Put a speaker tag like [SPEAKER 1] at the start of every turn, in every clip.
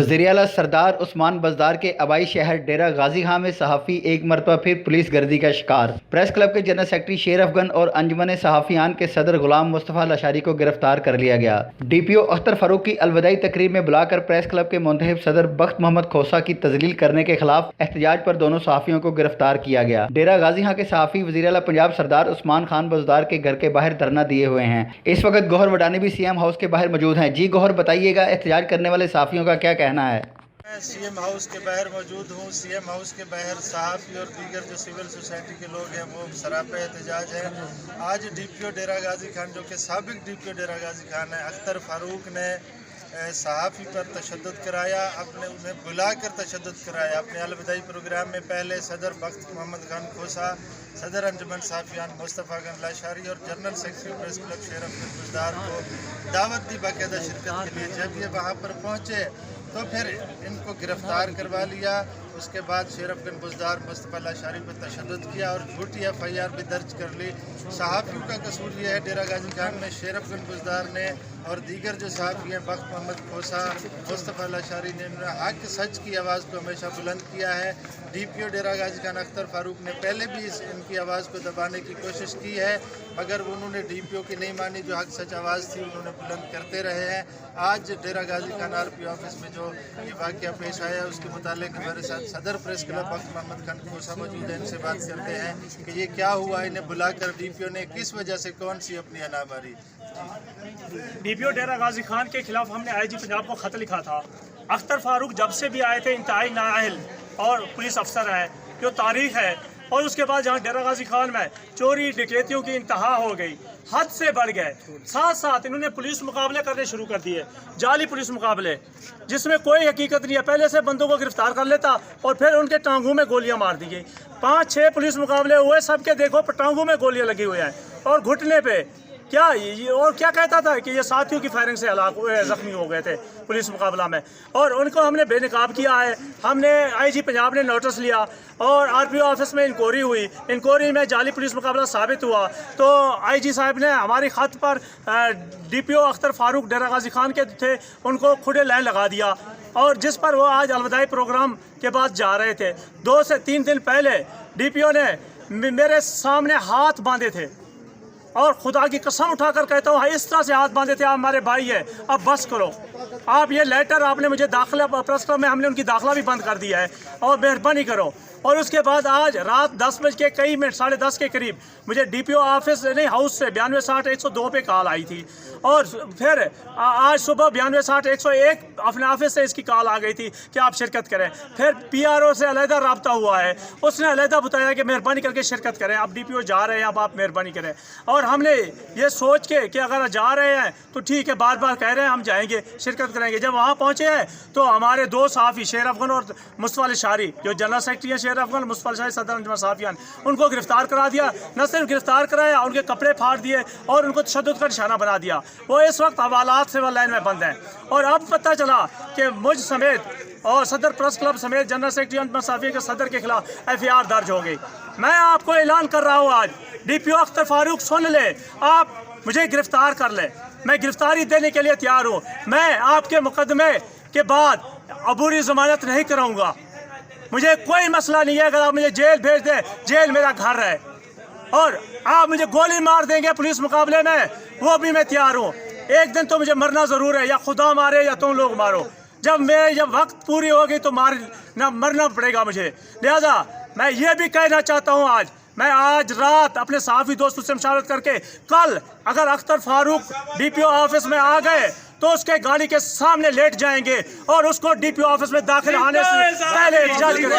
[SPEAKER 1] وزیراعلیٰ سردار عثمان بزدار کے آبائی شہر ڈیرہ غازی خان میں صحافی ایک مرتبہ پھر پولیس گردی کا شکار۔ پریس کلب کے جنرل سیکرٹری شیر افغن اور انجمن صحافیان کے صدر غلام مصطفیٰ لاشاری کو گرفتار کر لیا گیا۔ ڈی پی او اختر فاروق کی الوداعی تقریب میں بلا کر پریس کلب کے منتخب صدر بخت محمد کھوسہ کی تذلیل کرنے کے خلاف احتجاج پر دونوں صحافیوں کو گرفتار کیا گیا۔ ڈیرہ غازی خان کے صحافی وزیراعلیٰ پنجاب سردار عثمان خان بزدار کے گھر کے باہر دھرنا دیے ہوئے ہیں۔ اس وقت گوہر وڈانی بھی سی ایم ہاؤس کے باہر موجود ہیں۔ جی گوہر، بتائیے گا احتجاج کرنے والے صحافیوں کا کیا کہنا ہے؟
[SPEAKER 2] میں سی ایم ہاؤس کے باہر موجود ہوں۔ سی ایم ہاؤس کے باہر صحافی اور دیگر جو سول سوسائٹی کے لوگ ہیں وہ سراپا احتجاج ہے۔ آج ڈی پی او ڈیرہ غازی خان جو کہ سابق ڈی پی او ڈیرہ غازی خان ہے، اختر فاروق نے صحافی پر تشدد کرایا، انہیں بلا کر تشدد کرایا۔ اپنے الوداعی پروگرام میں پہلے صدر بخت محمد خان کھوسہ، صدر انجمن صحافیان مصطفیٰ لاشاری اور جنرل سیکرٹری پریس کلب شیر افغن بزدار کو دعوت دی باقاعدہ شرکت کے لیے۔ جب یہ وہاں پر پہنچے تو پھر ان کو گرفتار کروا لیا۔ اس کے بعد شیر افغن بزدار مصطفیٰ لاشاری پر تشدد کیا اور جھوٹی ایف آئی آر بھی درج کر لی۔ صحافیوں کا قصور یہ ہے ڈیرہ غازی خان میں شیر افغن بزدار نے اور دیگر جو صحافی ہیں بخت محمد کھوسہ، مصطفیٰ لاشاری نے انہوں نے حق سچ کی آواز کو ہمیشہ بلند کیا ہے۔ ڈی پی او ڈیرہ غازی خان اختر فاروق نے پہلے بھی ان کی آواز کو دبانے کی کوشش کی ہے، مگر انہوں نے ڈی پی او کی نہیں مانی۔ جو حق سچ آواز تھی انہوں نے بلند کرتے رہے ہیں۔ آج Dera Ghazi Khan R P office میں جو یہ واقعہ پیش آیا ہے اس کے متعلق ہمارے ساتھ صدر پریس کلب بخت محمد خان کھوسہ موجود ہیں۔ ان سے بات کرتے ہیں کہ یہ کیا ہوا، انہیں بلا کر ڈی پی او نے کس وجہ سے کون سی اپنی انا ماری؟
[SPEAKER 3] ڈی پی او ڈیرہ غازی خان کے خلاف ہم نے آئی جی پنجاب کو خط لکھا تھا۔ اختر فاروق جب سے بھی آئے تھے انتہائی نااہل اور پولیس افسر ہے، جو تاریخ ہے، اور اس کے بعد جہاں ڈیرہ غازی خان میں چوری ڈکیتیوں کی انتہا ہو گئی، حد سے بڑھ گئے۔ ساتھ ساتھ انہوں نے پولیس مقابلے کرنے شروع کر دیے، جعلی پولیس مقابلے جس میں کوئی حقیقت نہیں ہے۔ پہلے سے بندوں کو گرفتار کر لیتا اور پھر ان کے ٹانگوں میں گولیاں مار دی گئی۔ 5-6 پولیس مقابلے ہوئے، سب کے دیکھو ٹانگوں میں گولیاں لگی ہوئی ہیں اور گھٹنے پہ اور کیا کہتا تھا کہ یہ ساتھیوں کی فائرنگ سے زخمی ہو گئے تھے پولیس مقابلہ میں، اور ان کو ہم نے بے نقاب کیا ہے۔ ہم نے آئی جی پنجاب نے نوٹس لیا اور آر پی او آفس میں انکوائری ہوئی۔ انکوائری میں جعلی پولیس مقابلہ ثابت ہوا تو آئی جی صاحب نے ہماری خط پر ڈی پی او اختر فاروق ڈیرہ غازی خان کے تھے ان کو کھڑے لائن لگا دیا، اور جس پر وہ آج الوداعی پروگرام کے بعد جا رہے تھے۔ 2 سے 3 دن پہلے ڈی پی او نے میرے سامنے ہاتھ باندھے تھے، اور خدا کی قسم اٹھا کر کہتا ہوں اس طرح سے ہاتھ باندھے تھے، آپ ہمارے بھائی ہیں، اب بس کرو۔ آپ یہ لیٹر آپ نے مجھے داخلہ پریس کلب میں ہم نے ان کی داخلہ بھی بند کر دیا ہے، اور مہربانی کرو۔ اور اس کے بعد آج رات 10:10 10:30 کے قریب مجھے ڈی پی او آفس نہیں ہاؤس سے 9260-102 پہ کال آئی تھی، اور پھر آج صبح 9260-101 اپنے آفس سے اس کی کال آ گئی تھی کہ آپ شرکت کریں۔ پھر پی آر او سے علیحدہ رابطہ ہوا ہے، اس نے علیحدہ بتایا کہ مہربانی کر کے شرکت کریں، اب ڈی پی او جا رہے ہیں، اب آپ مہربانی کریں۔ اور ہم نے یہ سوچ کے کہ اگر جا رہے ہیں تو ٹھیک ہے، بار بار کہہ رہے ہیں ہم جائیں گے، شرکت کریں گے۔ جب وہاں پہنچے ہیں تو ہمارے 2 صحافی شیر افغن اور مصطفیٰ لاشاری جو جنرل سیکرٹری ہیں، شیر افغن مصطفیٰ لاشاری صدر انجمن صحافیان، ان کو گرفتار کرا دیا۔ نہ صرف گرفتار کرایا، ان کے کپڑے پھاڑ دیے اور ان کو تشدد کا نشانہ بنا دیا۔ وہ اس وقت حوالات سے لائن میں بند ہیں، اور اب پتہ چلا کہ مجھ سمیت اور صدر پریس کلب سمیت جنرل سیکرٹری انجمن صحافیان کے صدر کے خلاف ایف آئی آر درج ہو گئی۔ میں آپ کو اعلان کر رہا ہوں، آج ڈی پی او اختر فاروق سن لے، آپ مجھے گرفتار کر لیں، میں گرفتاری دینے کے لیے تیار ہوں۔ میں آپ کے مقدمے کے بعد عبوری ضمانت نہیں کراؤں گا، مجھے کوئی مسئلہ نہیں ہے۔ اگر آپ مجھے جیل بھیج دیں، جیل میرا گھر ہے، اور آپ مجھے گولی مار دیں گے پولیس مقابلے میں، وہ بھی میں تیار ہوں۔ ایک دن تو مجھے مرنا ضرور ہے، یا خدا مارے یا تم لوگ مارو۔ جب وقت پوری ہوگی تو مرنا پڑے گا مجھے۔ لہذا میں یہ بھی کہنا چاہتا ہوں، آج رات اپنے صحافی دوستوں سے مشاورت کر کے کل اگر اختر فاروق ڈی پی او آفس میں آ گئے تو اس کے گاڑی کے سامنے لیٹ جائیں گے اور اس کو ڈی پی او آفس میں داخل آنے سے پہلے احتجاج کریں
[SPEAKER 2] گے۔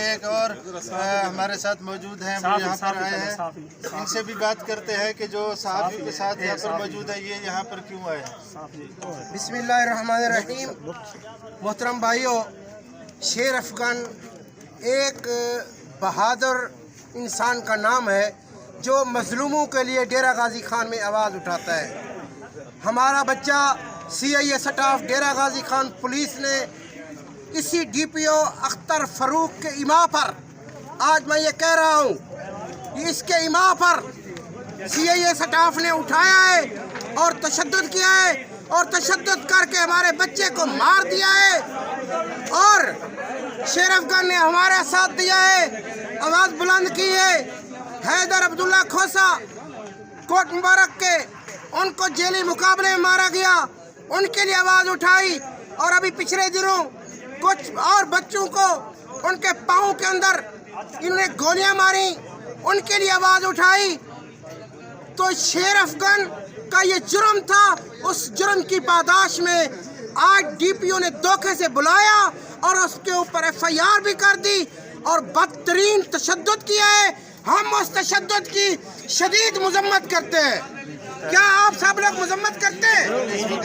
[SPEAKER 2] ایک اور ہمارے ساتھ موجود ہیں، وہ یہاں پر آئے ہیں، ان سے بھی بات کرتے ہیں کہ جو صحافی کے ساتھ یہاں پر موجود ہے یہ یہاں پر کیوں آئے ہیں؟
[SPEAKER 4] بسم اللہ الرحمن الرحیم۔ محترم بھائیوں، شیر افغن ایک بہادر انسان کا نام ہے جو مظلوموں کے لیے ڈیرہ غازی خان میں آواز اٹھاتا ہے۔ ہمارا بچہ سی آئی اے سٹاف ڈیرہ غازی خان پولیس نے اسی ڈی پی او اختر فاروق کے ایما پر، آج میں یہ کہہ رہا ہوں، اس کے ایما پر سی آئی اے سٹاف نے اٹھایا ہے اور تشدد کیا ہے اور تشدد کر کے ہمارے بچے کو مار دیا ہے، اور شیر افغان نے ہمارا ساتھ دیا ہے، آواز بلند کی ہے۔ حیدر عبداللہ کھوسا کوٹ مبارک کے ان کو جیلی مقابلے میں مارا گیا، ان کے لیے آواز اٹھائی، اور ابھی پچھلے دنوں کچھ اور بچوں کو ان کے پاؤں کے اندر انہوں نے گولیاں ماری، ان کے لیے آواز اٹھائی۔ تو شیر افغان کا یہ جرم تھا، اس جرم کی پاداش میں آج ڈی پی او نے دھوکے سے بلایا اور اس کے اوپر ایف آئی آر بھی کر دی اور بدترین تشدد کیا ہے۔ ہم اس تشدد کی شدید مذمت کرتے ہیں۔ کیا آپ سب لوگ مذمت کرتے ہیں؟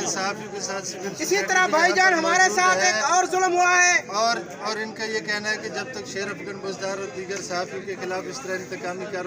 [SPEAKER 2] صحافیوں کے ساتھ سول
[SPEAKER 4] اسی طرح بھائی جان ہمارے ساتھ ایک اور ظلم ہوا ہے،
[SPEAKER 2] اور ان کا یہ کہنا ہے کہ جب تک شیر افغان بزدار اور دیگر صحافیوں کے خلاف اس طرح انتقامی کارروائی